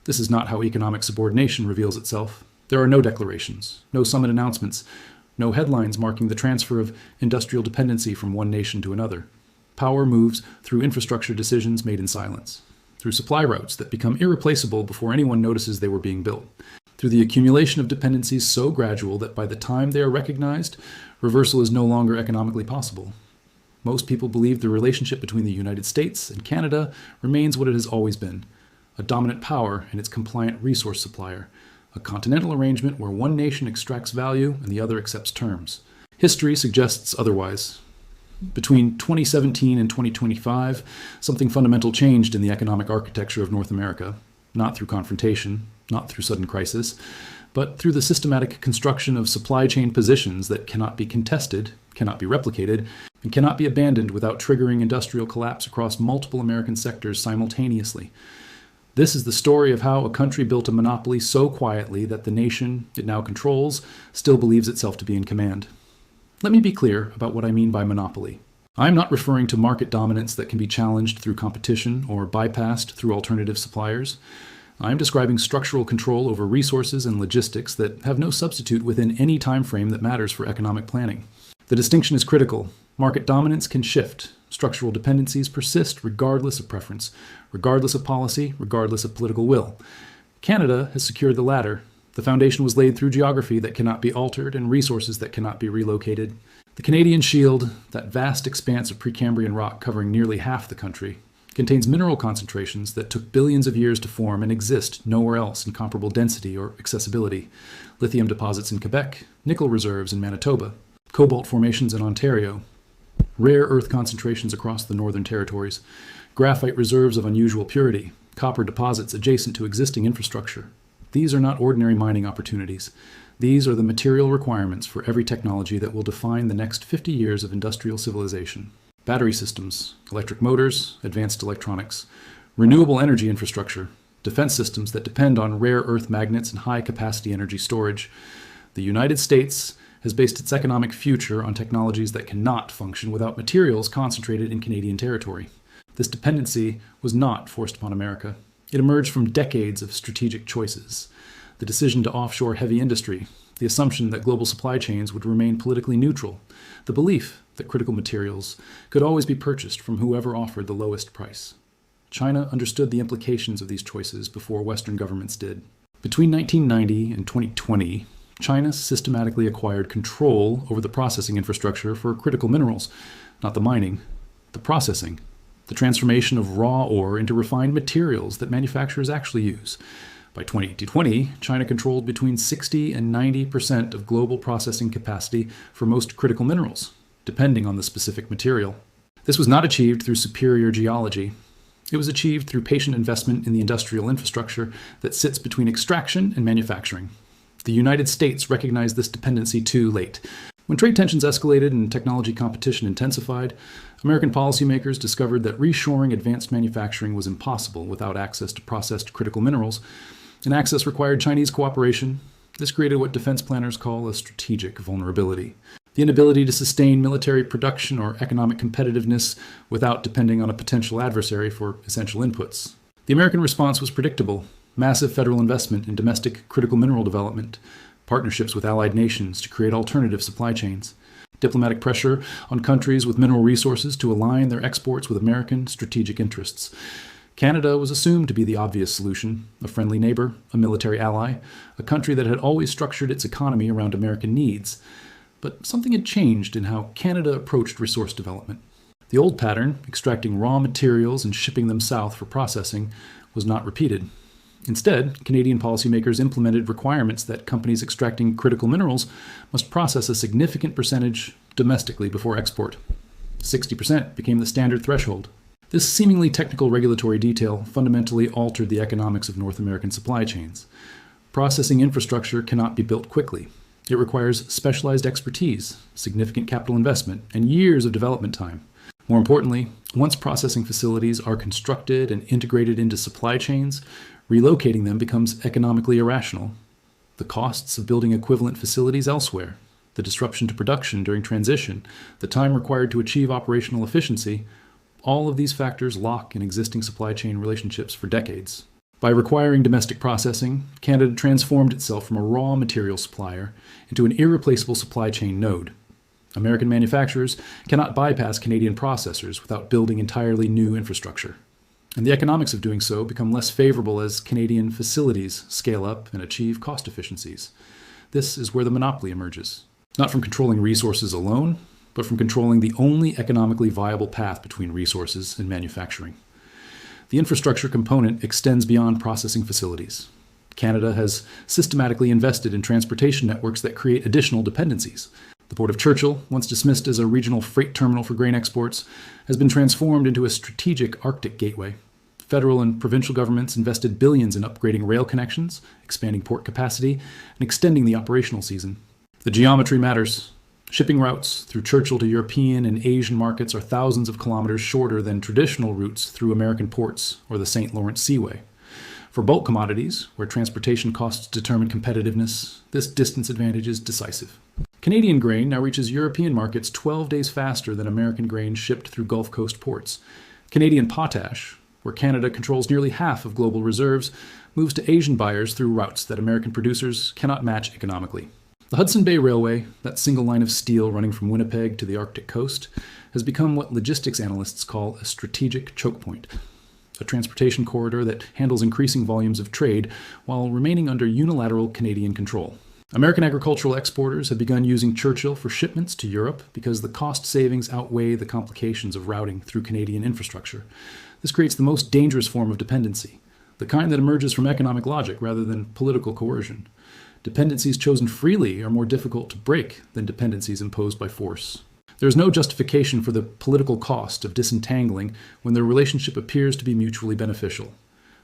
This is not how economic subordination reveals itself. There are no declarations, no summit announcements, no headlines marking the transfer of industrial dependency from one nation to another. Power moves through infrastructure decisions made in silence, through supply routes that become irreplaceable before anyone notices they were being built, through the accumulation of dependencies so gradual that by the time they are recognized, reversal is no longer economically possible. Most people believe the relationship between the United States and Canada remains what it has always been, a dominant power and its compliant resource supplier, a continental arrangement where one nation extracts value and the other accepts terms. History suggests otherwise. Between 2017 and 2025, something fundamental changed in the economic architecture of North America, not through confrontation, not through sudden crisis, but through the systematic construction of supply chain positions that cannot be contested, cannot be replicated, and cannot be abandoned without triggering industrial collapse across multiple American sectors simultaneously. This is the story of how a country built a monopoly so quietly that the nation it now controls still believes itself to be in command. Let me be clear about what I mean by monopoly. I am not referring to market dominance that can be challenged through competition or bypassed through alternative suppliers. I am describing structural control over resources and logistics that have no substitute within any time frame that matters for economic planning. The distinction is critical. Market dominance can shift. Structural dependencies persist regardless of preference, regardless of policy, regardless of political will. Canada has secured the latter. The foundation was laid through geography that cannot be altered and resources that cannot be relocated. The Canadian Shield, that vast expanse of Precambrian rock covering nearly half the country, contains mineral concentrations that took billions of years to form and exist nowhere else in comparable density or accessibility. Lithium deposits in Quebec, nickel reserves in Manitoba, cobalt formations in Ontario, rare earth concentrations across the Northern Territories, graphite reserves of unusual purity, copper deposits adjacent to existing infrastructure. These are not ordinary mining opportunities. These are the material requirements for every technology that will define the next 50 years of industrial civilization. Battery systems, electric motors, advanced electronics, renewable energy infrastructure, defense systems that depend on rare earth magnets and high-capacity energy storage. The United States has based its economic future on technologies that cannot function without materials concentrated in Canadian territory. This dependency was not forced upon America. It emerged from decades of strategic choices. The decision to offshore heavy industry, the assumption that global supply chains would remain politically neutral, the belief that critical materials could always be purchased from whoever offered the lowest price. China understood the implications of these choices before Western governments did. Between 1990 and 2020, China systematically acquired control over the processing infrastructure for critical minerals, not the mining, the processing, the transformation of raw ore into refined materials that manufacturers actually use. By 2020, China controlled between 60 and 90% of global processing capacity for most critical minerals, depending on the specific material. This was not achieved through superior geology. It was achieved through patient investment in the industrial infrastructure that sits between extraction and manufacturing. The United States recognized this dependency too late. When trade tensions escalated and technology competition intensified, American policymakers discovered that reshoring advanced manufacturing was impossible without access to processed critical minerals, and access required Chinese cooperation. This created what defense planners call a strategic vulnerability. The inability to sustain military production or economic competitiveness without depending on a potential adversary for essential inputs. The American response was predictable. Massive federal investment in domestic critical mineral development, partnerships with allied nations to create alternative supply chains, diplomatic pressure on countries with mineral resources to align their exports with American strategic interests. Canada was assumed to be the obvious solution, a friendly neighbor, a military ally, a country that had always structured its economy around American needs. But something had changed in how Canada approached resource development. The old pattern, extracting raw materials and shipping them south for processing, was not repeated. Instead, Canadian policymakers implemented requirements that companies extracting critical minerals must process a significant percentage domestically before export. 60% became the standard threshold. This seemingly technical regulatory detail fundamentally altered the economics of North American supply chains. Processing infrastructure cannot be built quickly. It requires specialized expertise, significant capital investment, and years of development time. More importantly, once processing facilities are constructed and integrated into supply chains, relocating them becomes economically irrational. The costs of building equivalent facilities elsewhere, the disruption to production during transition, the time required to achieve operational efficiency, all of these factors lock in existing supply chain relationships for decades. By requiring domestic processing, Canada transformed itself from a raw material supplier into an irreplaceable supply chain node. American manufacturers cannot bypass Canadian processors without building entirely new infrastructure. And the economics of doing so become less favorable as Canadian facilities scale up and achieve cost efficiencies. This is where the monopoly emerges, not from controlling resources alone, but from controlling the only economically viable path between resources and manufacturing. The infrastructure component extends beyond processing facilities. Canada has systematically invested in transportation networks that create additional dependencies. The Port of Churchill, once dismissed as a regional freight terminal for grain exports, has been transformed into a strategic Arctic gateway. Federal and provincial governments invested billions in upgrading rail connections, expanding port capacity, and extending the operational season. The geometry matters. Shipping routes through Churchill to European and Asian markets are thousands of kilometers shorter than traditional routes through American ports or the St. Lawrence Seaway. For bulk commodities, where transportation costs determine competitiveness, this distance advantage is decisive. Canadian grain now reaches European markets 12 days faster than American grain shipped through Gulf Coast ports. Canadian potash, where Canada controls nearly half of global reserves, moves to Asian buyers through routes that American producers cannot match economically. The Hudson Bay Railway, that single line of steel running from Winnipeg to the Arctic coast, has become what logistics analysts call a strategic choke point, a transportation corridor that handles increasing volumes of trade while remaining under unilateral Canadian control. American agricultural exporters have begun using Churchill for shipments to Europe because the cost savings outweigh the complications of routing through Canadian infrastructure. This creates the most dangerous form of dependency, the kind that emerges from economic logic rather than political coercion. Dependencies chosen freely are more difficult to break than dependencies imposed by force. There is no justification for the political cost of disentangling when their relationship appears to be mutually beneficial.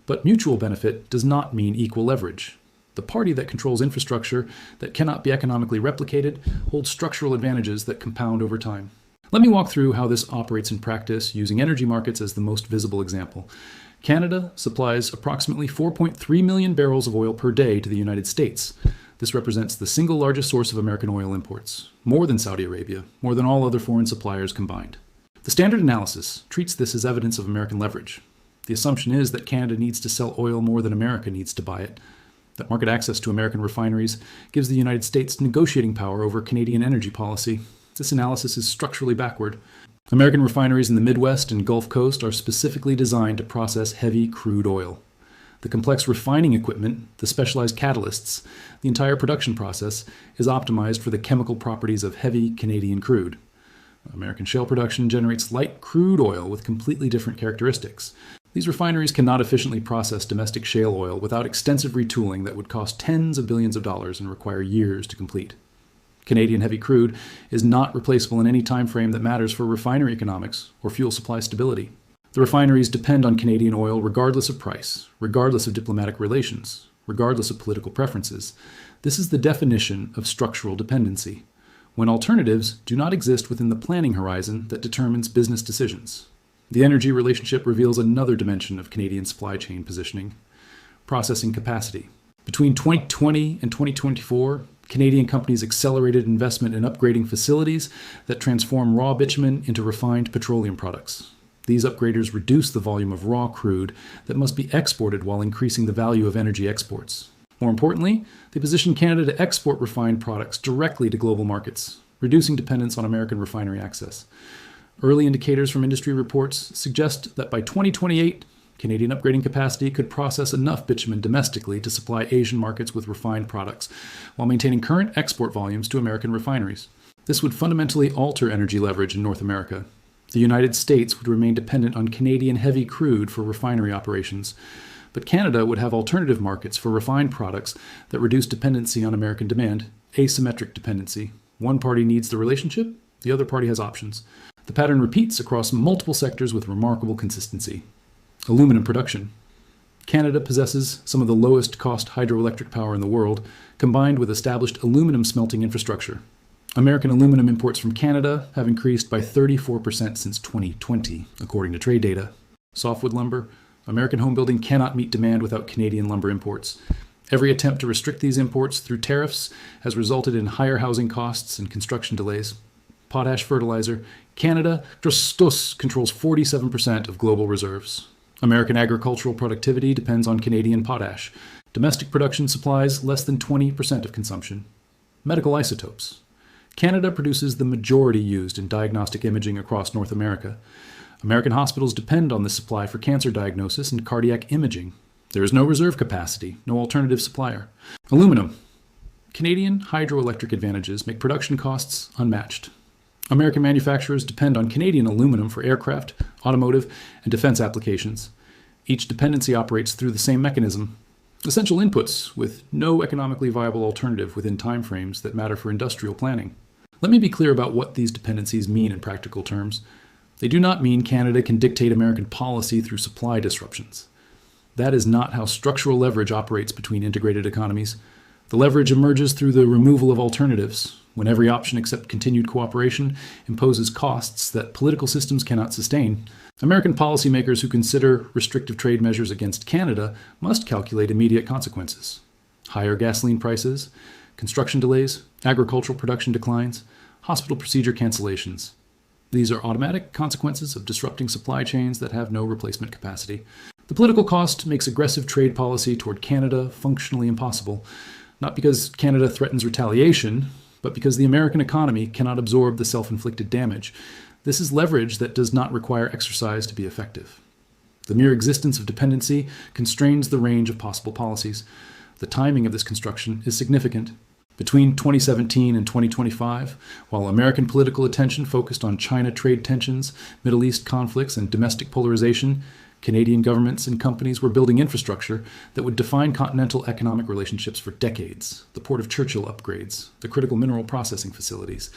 But mutual benefit does not mean equal leverage. The party that controls infrastructure that cannot be economically replicated holds structural advantages that compound over time. Let me walk through how this operates in practice using energy markets as the most visible example. Canada supplies approximately 4.3 million barrels of oil per day to the United States. This represents the single largest source of American oil imports, more than Saudi Arabia, more than all other foreign suppliers combined. The standard analysis treats this as evidence of American leverage. The assumption is that Canada needs to sell oil more than America needs to buy it, that market access to American refineries gives the United States negotiating power over Canadian energy policy. This analysis is structurally backward. American refineries in the Midwest and Gulf Coast are specifically designed to process heavy crude oil. The complex refining equipment, the specialized catalysts, the entire production process is optimized for the chemical properties of heavy Canadian crude. American shale production generates light crude oil with completely different characteristics. These refineries cannot efficiently process domestic shale oil without extensive retooling that would cost tens of billions of dollars and require years to complete. Canadian heavy crude is not replaceable in any time frame that matters for refinery economics or fuel supply stability. The refineries depend on Canadian oil regardless of price, regardless of diplomatic relations, regardless of political preferences. This is the definition of structural dependency, when alternatives do not exist within the planning horizon that determines business decisions. The energy relationship reveals another dimension of Canadian supply chain positioning: processing capacity. Between 2020 and 2024, Canadian companies accelerated investment in upgrading facilities that transform raw bitumen into refined petroleum products. These upgraders reduce the volume of raw crude that must be exported while increasing the value of energy exports. More importantly, they position Canada to export refined products directly to global markets, reducing dependence on American refinery access. Early indicators from industry reports suggest that by 2028, Canadian upgrading capacity could process enough bitumen domestically to supply Asian markets with refined products, while maintaining current export volumes to American refineries. This would fundamentally alter energy leverage in North America. The United States would remain dependent on Canadian heavy crude for refinery operations, but Canada would have alternative markets for refined products that reduce dependency on American demand, asymmetric dependency. One party needs the relationship, the other party has options. The pattern repeats across multiple sectors with remarkable consistency. Aluminum production. Canada possesses some of the lowest cost hydroelectric power in the world, combined with established aluminum smelting infrastructure. American aluminum imports from Canada have increased by 34% since 2020, according to trade data. Softwood lumber. American home building cannot meet demand without Canadian lumber imports. Every attempt to restrict these imports through tariffs has resulted in higher housing costs and construction delays. Potash fertilizer. Canada controls 47% of global reserves. American agricultural productivity depends on Canadian potash. Domestic production supplies less than 20% of consumption. Medical isotopes. Canada produces the majority used in diagnostic imaging across North America. American hospitals depend on this supply for cancer diagnosis and cardiac imaging. There is no reserve capacity, no alternative supplier. Aluminum. Canadian hydroelectric advantages make production costs unmatched. American manufacturers depend on Canadian aluminum for aircraft, automotive, and defense applications. Each dependency operates through the same mechanism. Essential inputs with no economically viable alternative within timeframes that matter for industrial planning. Let me be clear about what these dependencies mean in practical terms. They do not mean Canada can dictate American policy through supply disruptions. That is not how structural leverage operates between integrated economies. The leverage emerges through the removal of alternatives, when every option except continued cooperation imposes costs that political systems cannot sustain. American policymakers who consider restrictive trade measures against Canada must calculate immediate consequences. Higher gasoline prices, construction delays, agricultural production declines, hospital procedure cancellations. These are automatic consequences of disrupting supply chains that have no replacement capacity. The political cost makes aggressive trade policy toward Canada functionally impossible, not because Canada threatens retaliation, but because the American economy cannot absorb the self-inflicted damage. This is leverage that does not require exercise to be effective. The mere existence of dependency constrains the range of possible policies. The timing of this construction is significant. Between 2017 and 2025, while American political attention focused on China trade tensions, Middle East conflicts, and domestic polarization, Canadian governments and companies were building infrastructure that would define continental economic relationships for decades. The Port of Churchill upgrades, the critical mineral processing facilities,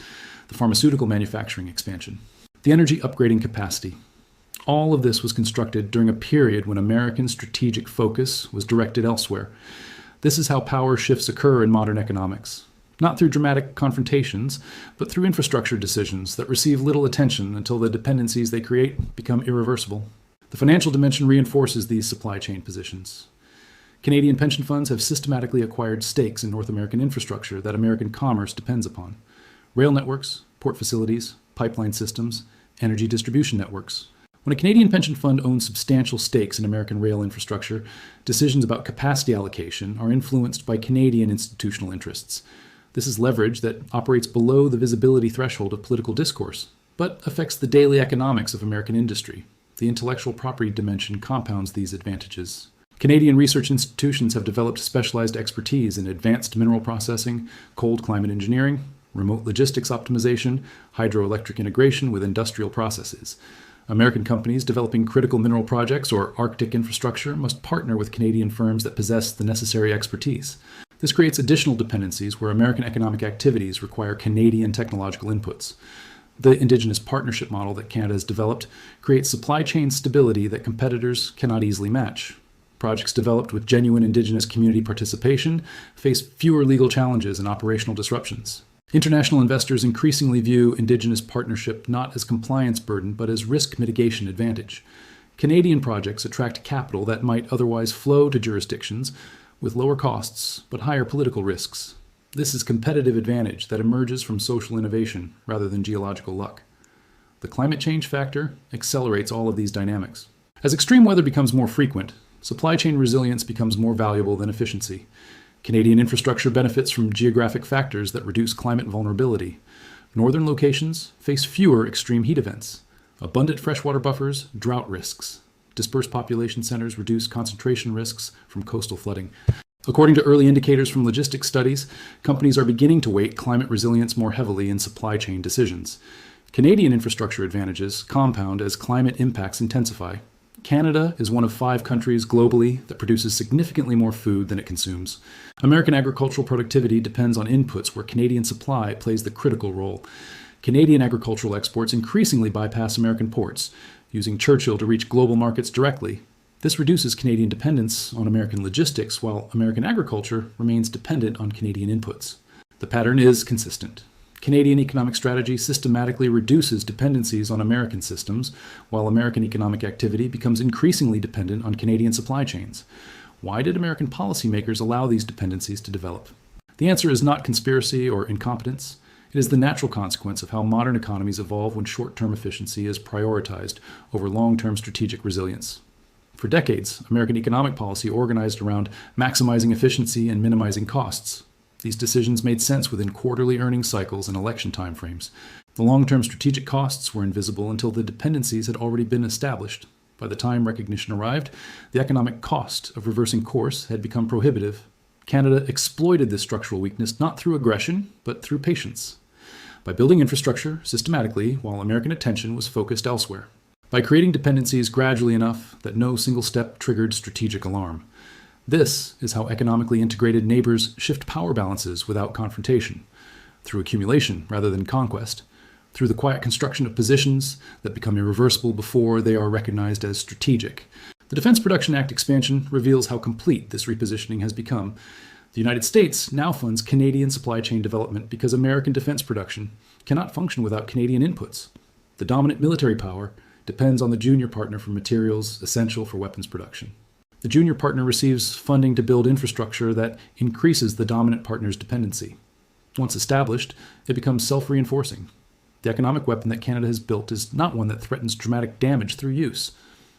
the pharmaceutical manufacturing expansion, the energy upgrading capacity. All of this was constructed during a period when American strategic focus was directed elsewhere. This is how power shifts occur in modern economics. Not through dramatic confrontations, but through infrastructure decisions that receive little attention until the dependencies they create become irreversible. The financial dimension reinforces these supply chain positions. Canadian pension funds have systematically acquired stakes in North American infrastructure that American commerce depends upon. Rail networks, port facilities, pipeline systems, energy distribution networks. When a Canadian pension fund owns substantial stakes in American rail infrastructure, decisions about capacity allocation are influenced by Canadian institutional interests. This is leverage that operates below the visibility threshold of political discourse, but affects the daily economics of American industry. The intellectual property dimension compounds these advantages. Canadian research institutions have developed specialized expertise in advanced mineral processing, cold climate engineering, remote logistics optimization, hydroelectric integration with industrial processes. American companies developing critical mineral projects or Arctic infrastructure must partner with Canadian firms that possess the necessary expertise. This creates additional dependencies where American economic activities require Canadian technological inputs. The Indigenous partnership model that Canada has developed creates supply chain stability that competitors cannot easily match. Projects developed with genuine Indigenous community participation face fewer legal challenges and operational disruptions. International investors increasingly view Indigenous partnership not as compliance burden, but as risk mitigation advantage. Canadian projects attract capital that might otherwise flow to jurisdictions with lower costs, but higher political risks. This is competitive advantage that emerges from social innovation rather than geological luck. The climate change factor accelerates all of these dynamics. As extreme weather becomes more frequent, supply chain resilience becomes more valuable than efficiency. Canadian infrastructure benefits from geographic factors that reduce climate vulnerability. Northern locations face fewer extreme heat events. Abundant freshwater buffers, drought risks. Dispersed population centers reduce concentration risks from coastal flooding. According to early indicators from logistics studies, companies are beginning to weight climate resilience more heavily in supply chain decisions. Canadian infrastructure advantages compound as climate impacts intensify. Canada is one of 5 countries globally that produces significantly more food than it consumes. American agricultural productivity depends on inputs where Canadian supply plays the critical role. Canadian agricultural exports increasingly bypass American ports, using Churchill to reach global markets directly. This reduces Canadian dependence on American logistics, while American agriculture remains dependent on Canadian inputs. The pattern is consistent. Canadian economic strategy systematically reduces dependencies on American systems, while American economic activity becomes increasingly dependent on Canadian supply chains. Why did American policymakers allow these dependencies to develop? The answer is not conspiracy or incompetence. It is the natural consequence of how modern economies evolve when short-term efficiency is prioritized over long-term strategic resilience. For decades, American economic policy organized around maximizing efficiency and minimizing costs. These decisions made sense within quarterly earnings cycles and election timeframes. The long-term strategic costs were invisible until the dependencies had already been established. By the time recognition arrived, the economic cost of reversing course had become prohibitive. Canada exploited this structural weakness not through aggression, but through patience. By building infrastructure systematically while American attention was focused elsewhere. By creating dependencies gradually enough that no single step triggered strategic alarm. This is how economically integrated neighbors shift power balances without confrontation, through accumulation rather than conquest, through the quiet construction of positions that become irreversible before they are recognized as strategic. The Defense Production Act expansion reveals how complete this repositioning has become. The United States now funds Canadian supply chain development because American defense production cannot function without Canadian inputs. The dominant military power depends on the junior partner for materials essential for weapons production. The junior partner receives funding to build infrastructure that increases the dominant partner's dependency. Once established, it becomes self-reinforcing. The economic weapon that Canada has built is not one that threatens dramatic damage through use.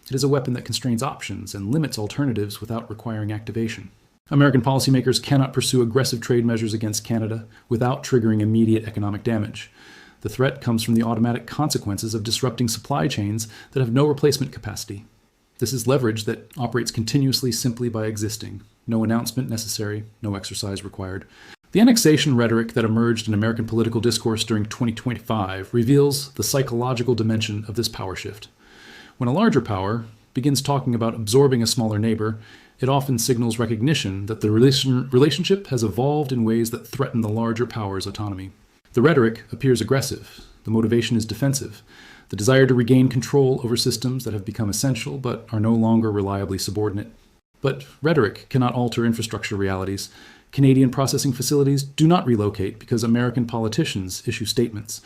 It is a weapon that constrains options and limits alternatives without requiring activation. American policymakers cannot pursue aggressive trade measures against Canada without triggering immediate economic damage. The threat comes from the automatic consequences of disrupting supply chains that have no replacement capacity. This is leverage that operates continuously simply by existing. No announcement necessary, no exercise required. The annexation rhetoric that emerged in American political discourse during 2025 reveals the psychological dimension of this power shift. When a larger power begins talking about absorbing a smaller neighbor, it often signals recognition that the relationship has evolved in ways that threaten the larger power's autonomy. The rhetoric appears aggressive. The motivation is defensive. The desire to regain control over systems that have become essential but are no longer reliably subordinate. But rhetoric cannot alter infrastructure realities. Canadian processing facilities do not relocate because American politicians issue statements.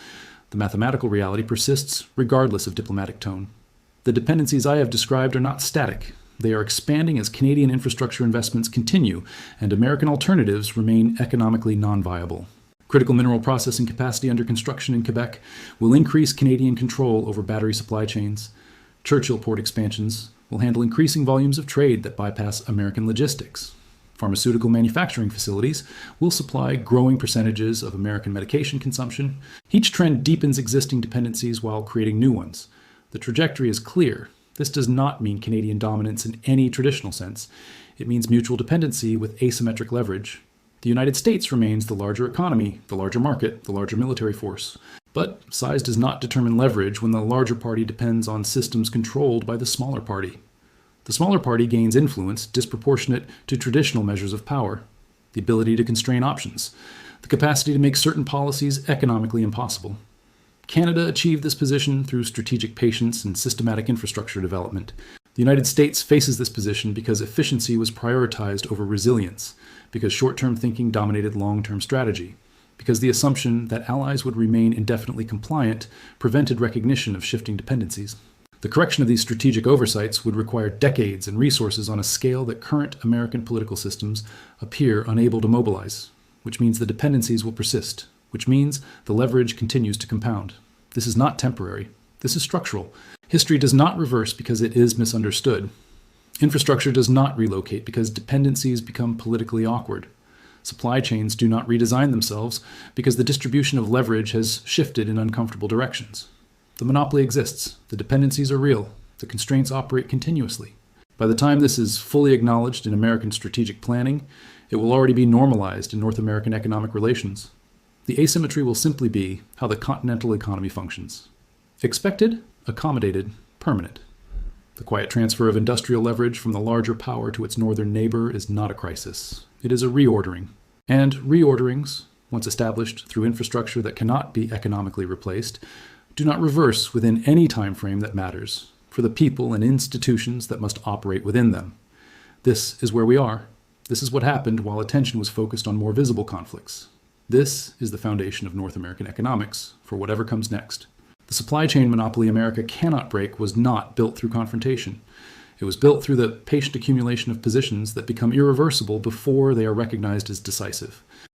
The mathematical reality persists regardless of diplomatic tone. The dependencies I have described are not static. They are expanding as Canadian infrastructure investments continue and American alternatives remain economically non-viable. Critical mineral processing capacity under construction in Quebec will increase Canadian control over battery supply chains. Churchill port expansions will handle increasing volumes of trade that bypass American logistics. Pharmaceutical manufacturing facilities will supply growing percentages of American medication consumption. Each trend deepens existing dependencies while creating new ones. The trajectory is clear. This does not mean Canadian dominance in any traditional sense. It means mutual dependency with asymmetric leverage. The United States remains the larger economy, the larger market, the larger military force. But size does not determine leverage when the larger party depends on systems controlled by the smaller party. The smaller party gains influence disproportionate to traditional measures of power, the ability to constrain options, the capacity to make certain policies economically impossible. Canada achieved this position through strategic patience and systematic infrastructure development. The United States faces this position because efficiency was prioritized over resilience, because short-term thinking dominated long-term strategy, because the assumption that allies would remain indefinitely compliant prevented recognition of shifting dependencies. The correction of these strategic oversights would require decades and resources on a scale that current American political systems appear unable to mobilize, which means the dependencies will persist, which means the leverage continues to compound. This is not temporary. This is structural. History does not reverse because it is misunderstood. Infrastructure does not relocate because dependencies become politically awkward. Supply chains do not redesign themselves because the distribution of leverage has shifted in uncomfortable directions. The monopoly exists. The dependencies are real. The constraints operate continuously. By the time this is fully acknowledged in American strategic planning, it will already be normalized in North American economic relations. The asymmetry will simply be how the continental economy functions. Expected, accommodated, permanent. The quiet transfer of industrial leverage from the larger power to its northern neighbor is not a crisis. It is a reordering. And reorderings, once established through infrastructure that cannot be economically replaced, do not reverse within any time frame that matters for the people and institutions that must operate within them. This is where we are. This is what happened while attention was focused on more visible conflicts. This is the foundation of North American economics for whatever comes next. The supply chain monopoly America cannot break was not built through confrontation. It was built through the patient accumulation of positions that become irreversible before they are recognized as decisive.